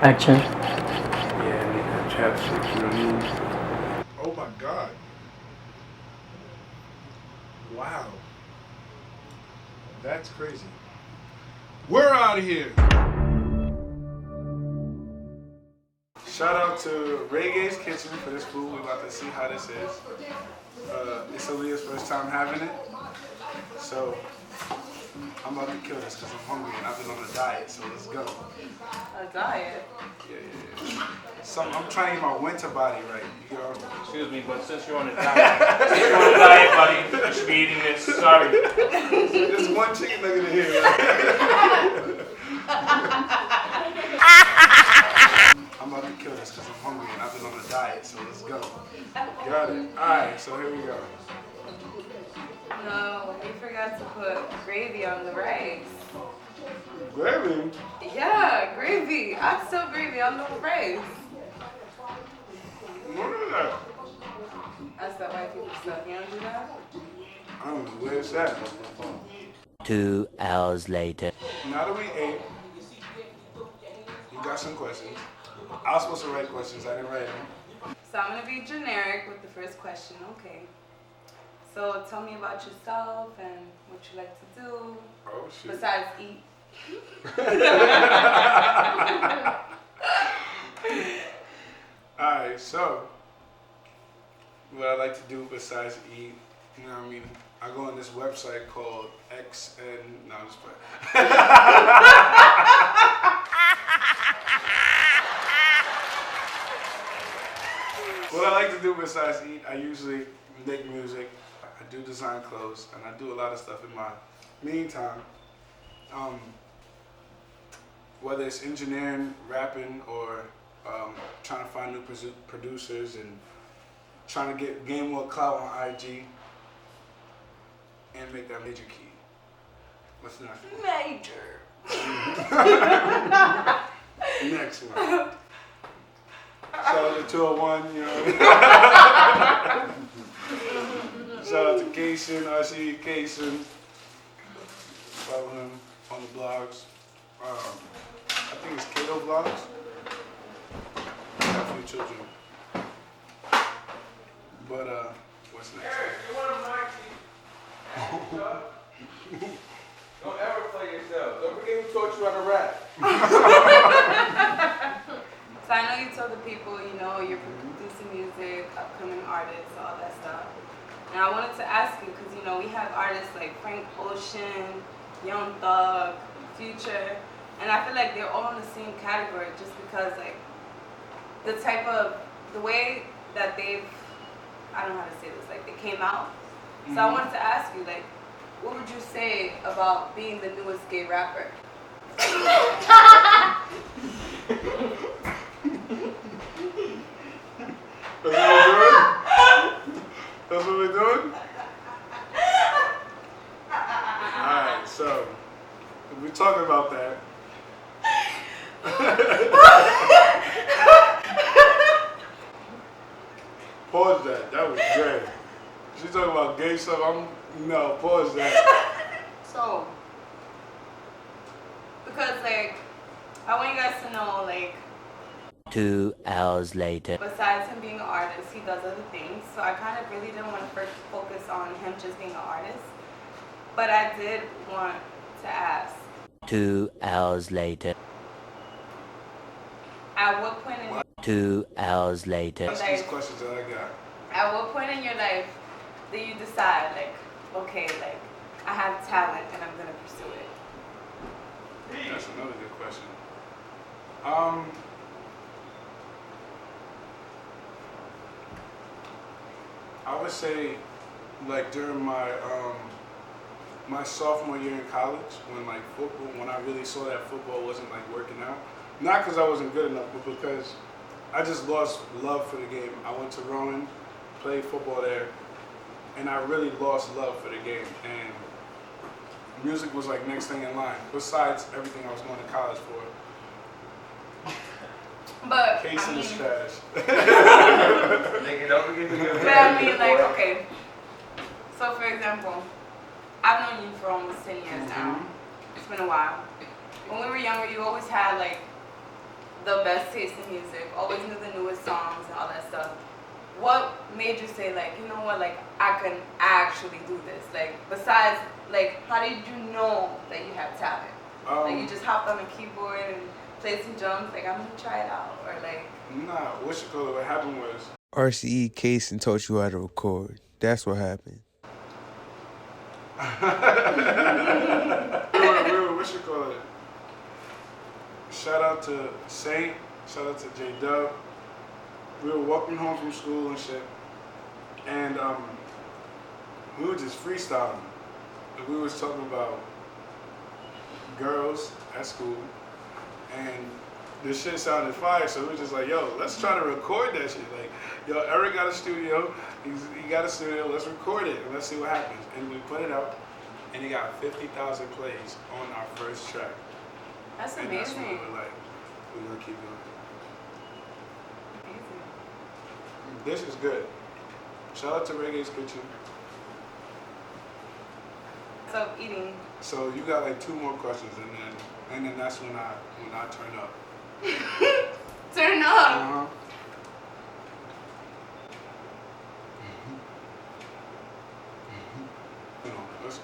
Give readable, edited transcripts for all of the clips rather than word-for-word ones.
Action. Yeah, nigga, trap shit, you know what I mean? Oh my God. Wow. That's crazy. We're out of here. Shout out to Reggae's Kitchen for this food. We're about to see how this is. It's Aaliyah's first time having it. So I'm about to kill this because I'm hungry and I've been on a diet. So let's go. A diet? Yeah. I'm trying to get my winter body right. You know? Excuse me, but since you're on a diet, buddy, you should be eating this. Sorry. There's one chicken nugget in here. Right? I'm about to kill this because I'm hungry and I've been on a diet. So let's go. Got it. All right. So here we go. No, we forgot to put gravy on the rice. Gravy? Yeah, gravy. Oxtail gravy on the rice. What is that? That's that white people stuff. You don't do that? I don't know. Where's that? 2 hours later. Now that we ate, you got some questions. I was supposed to write questions. I didn't write them. So I'm going to be generic with the first question. Okay. So tell me about yourself and what you like to do. Oh, shit. Besides eat. Alright, so what I like to do besides eat, you know what I mean? I go on this website called XN. No, I'm just playing. What I like to do besides eat, I usually make music. I do design clothes, and I do a lot of stuff in my meantime. Whether it's engineering, rapping, or trying to find new producers and trying to gain more clout on IG and make that major key. What's next? Major. Next one. Shout out to 201, you know. Shout out to Kaysen, RC Kaysen. Follow him on the blogs. I think it's Kato Vlogs. Got a few children. But what's next? Don't ever play yourself. Don't forget who taught you how to rap. So I know you told the people, you know, you're producing music, upcoming artists, all that stuff. And I wanted to ask you, because, you know, we have artists like Frank Ocean, Young Thug, Future, and I feel like they're all in the same category just because, like, the way that they've, I don't know how to say this, like, they came out. So I wanted to ask you, like, what would you say about being the newest gay rapper? That's what we're doing? Alright, so we're talking about that. Pause that. That was great. She's talking about gay stuff. No, pause that. So, because, like, I want you guys to know, like, 2 hours later. besides him being an artist, he does other things. So I kind of really didn't want to first focus on him just being an artist. But I did want to ask. 2 hours later. At what point in 2 hours later. That's these questions that I got. At what point in your life do you decide, like, okay, like, I have talent and I'm gonna pursue it? That's another good question. I would say, like, during my my sophomore year in college, when I really saw that football wasn't like working out. Not because I wasn't good enough, but because I just lost love for the game. I went to Rowan, played football there, and I really lost love for the game. And music was like next thing in line, besides everything I was going to college for. But Kaysen is trash. Nigga, don't forget to give But I mean, like, okay. So, for example, I've known you for almost 10 years now. It's been a while. When we were younger, you always had, like, the best taste in music, always knew the newest songs and all that stuff. What made you say, like, you know what, like, I can actually do this? Like, besides, like, how did you know that you had talent? Like, you just hopped on a keyboard and played some drums, like, I'm gonna try it out, or like... Nah, what happened was... RCE case and taught you how to record. That's what happened. Shout out to Saint, shout out to J-Dub. We were walking home from school and shit, and we were just freestyling. And we was talking about girls at school, and this shit sounded fire, so we were just like, yo, let's try to record that shit. Like, yo, Eric got a studio, he got a studio, let's record it, and let's see what happens. And we put it up, and it got 50,000 plays on our first track. That's and amazing. That's when we were like, we're gonna keep doing it. Amazing. This is good. Shout out to Reggae's Kitchen. So eating. So you got like 2 more questions, and then that's when I turn up. Turn up. Uh-huh. You know, let's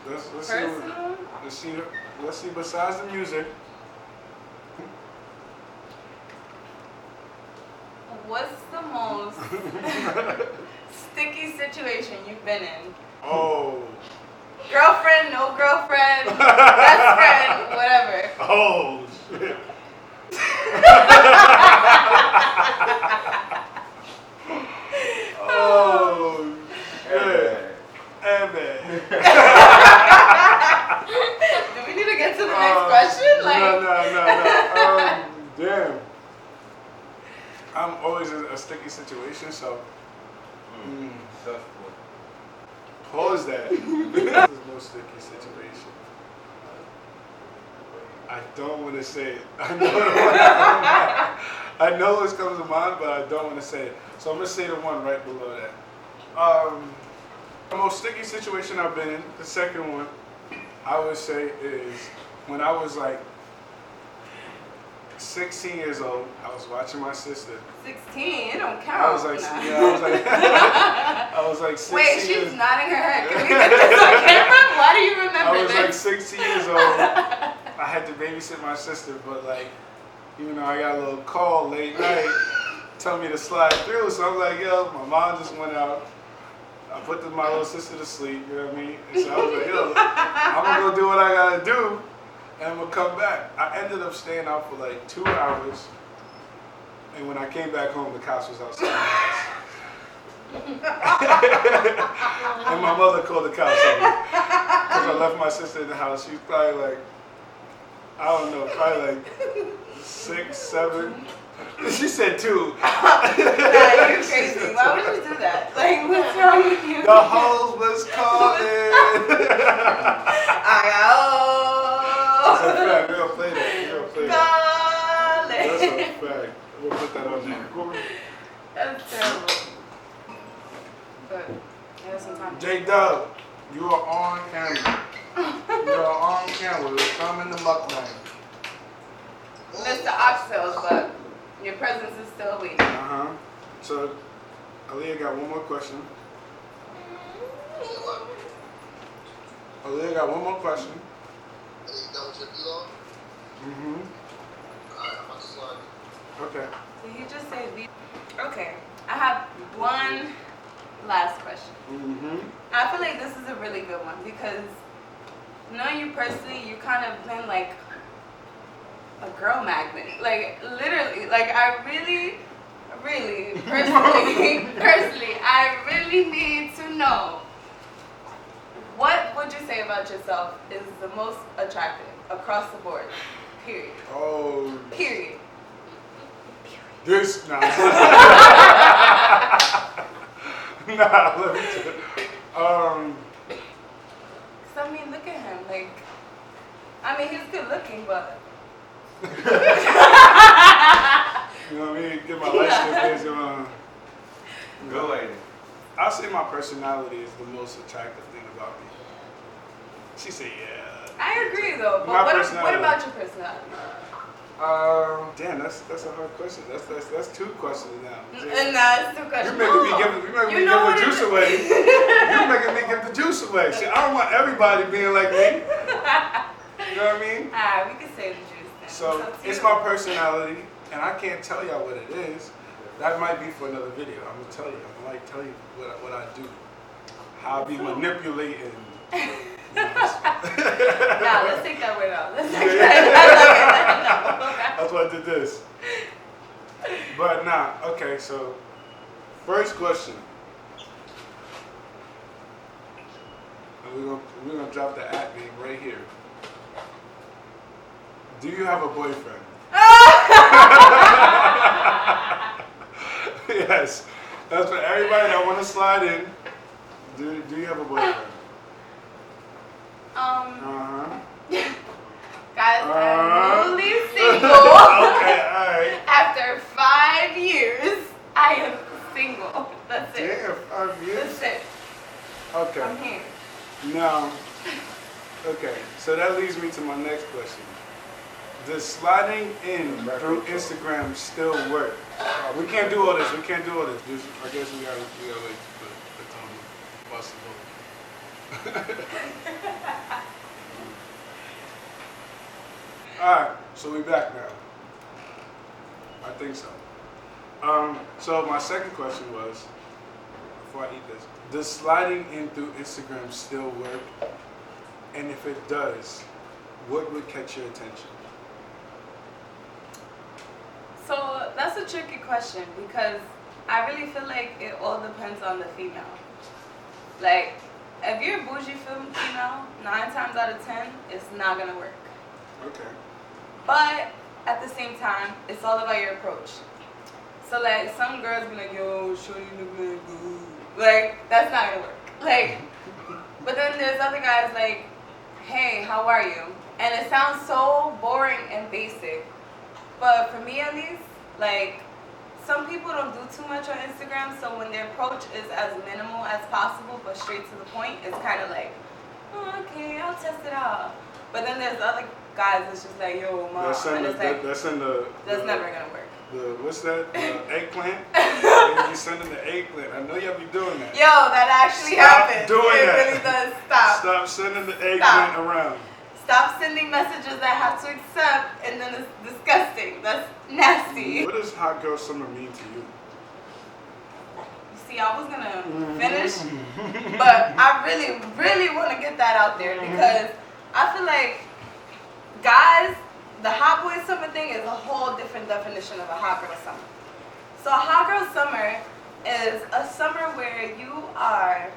see besides the music. What's the most sticky situation you've been in? Oh. Girlfriend, no girlfriend, best friend, whatever. Oh shit. Oh shit. Evan. Do we need to get to the next question? Like, No. Damn. I'm always in a sticky situation, so. Pause that. This is no sticky situation. I don't want to say it. I know what comes to mind, but I don't want to say it. So I'm going to say the one right below that. The most sticky situation I've been in, the second one, I would say is when I was like 16 years old, I was watching my sister. 16? It don't count. I was like, nah. yeah, I was like 16 Wait, she's years nodding her head. Can we get this on camera? Why do you remember I was this? like 16 years old. I had to babysit my sister, but like, you know, I got a little call late night telling me to slide through. So I'm like, yo, my mom just went out. I put my little sister to sleep, you know what I mean? And so I was like, yo, I'm gonna go do what I gotta do, and I'm gonna come back. I ended up staying out for like 2 hours, and when I came back home, the cops was outside my house. And my mother called the cops on me because I left my sister in the house. She was probably like, I don't know, probably like 6, 7. She said 2. Nah, you're crazy. Why would you do that? Like, what's wrong with you? The hoes was calling. That's a fact. We don't play that. That's a fact. We'll put that on there. That's terrible. But, yeah, sometimes. J-Dub, you are on camera. You are on camera. We're coming to MukBang. Mr. Oxtails, but your presence is still waiting. Uh-huh. So, Aaliyah got one more question. Aaliyah got one more question. Mm-hmm. Okay. Did you just say we? Okay. I have one last question. Mm-hmm. I feel like this is a really good one because knowing you personally, you kind of been like a girl magnet. Like, literally, like, I really, personally, I really need to know, what would you say about yourself is the most attractive across the board? Period. Oh. Period. This, nah. Nah, let me tell you. Cause I mean, look at him. Like, I mean, he's good looking, but. You know what I mean? Get my light skin face on. Go lady. I'll say my personality is the most attractive thing about me. She said, yeah. I agree though, but My what personality. about your personality? Damn, that's a hard question. That's two questions now. And that's the question. You're making me give the juice away. You're making me give the juice away. See, I don't want everybody being like me. You know what I mean? Alright, we can say the juice then. So it's my personality, and I can't tell y'all what it is. That might be for another video. I'm gonna tell you. I'm gonna tell you what I do, how I be manipulating. Nah, let's take that word out. Let's take that. That's why I did this. But nah, okay. So first question, and we're gonna drop the at name right here. Do you have a boyfriend? Yes, that's for everybody that want to slide in. Do you have a boyfriend? Guys, I'm newly single. Okay, alright. After 5 years, I am single. That's it. Damn, 5 years? That's it. Okay. I'm here. Now, okay, so that leads me to my next question. Does sliding in through Instagram still work? We can't do all this. We can't do all this. I guess we gotta wait for the time possible. Alright, so we back now. I think so. So my second question was, before I eat this, does sliding in through Instagram still work? And if it does, what would catch your attention? So that's a tricky question because I really feel like it all depends on the female. Like, if you're a bougie female, 9 times out of 10, it's not gonna work. Okay. But at the same time, it's all about your approach. So like, some girls be like, yo, shorty look like good. Like, that's not gonna work. Like, but then there's other guys like, hey, how are you? And it sounds so boring and basic. But for me at least, like, some people don't do too much on Instagram, so when their approach is as minimal as possible but straight to the point, it's kind of like, oh, okay, I'll test it out. But then there's other guys that's just like, yo, mom, That's and it's like, that's never gonna work. What's that? Eggplant? You sending the eggplant. I know y'all be doing that. Yo, that actually Stop happens. doing it that. really does. Stop. Stop sending the eggplant around. Stop sending messages I have to accept, and then it's disgusting. That's nasty. What does hot girl summer mean to you? You see, I was gonna finish, but I really, really want to get that out there because I feel like guys, the hot boy summer thing is a whole different definition of a hot girl summer. So a hot girl summer is a summer where you are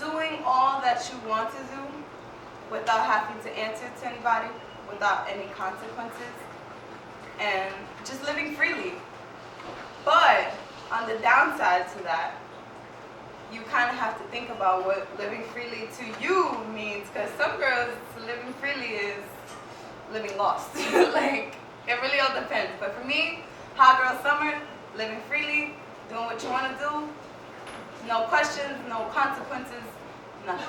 doing all that you want to do without having to answer to anybody, without any consequences, and just living freely. But on the downside to that, you kind of have to think about what living freely to you means, because some girls, living freely is living lost. Like, it really all depends. But for me, hot girl summer, living freely, doing what you want to do, no questions, no consequences, nothing.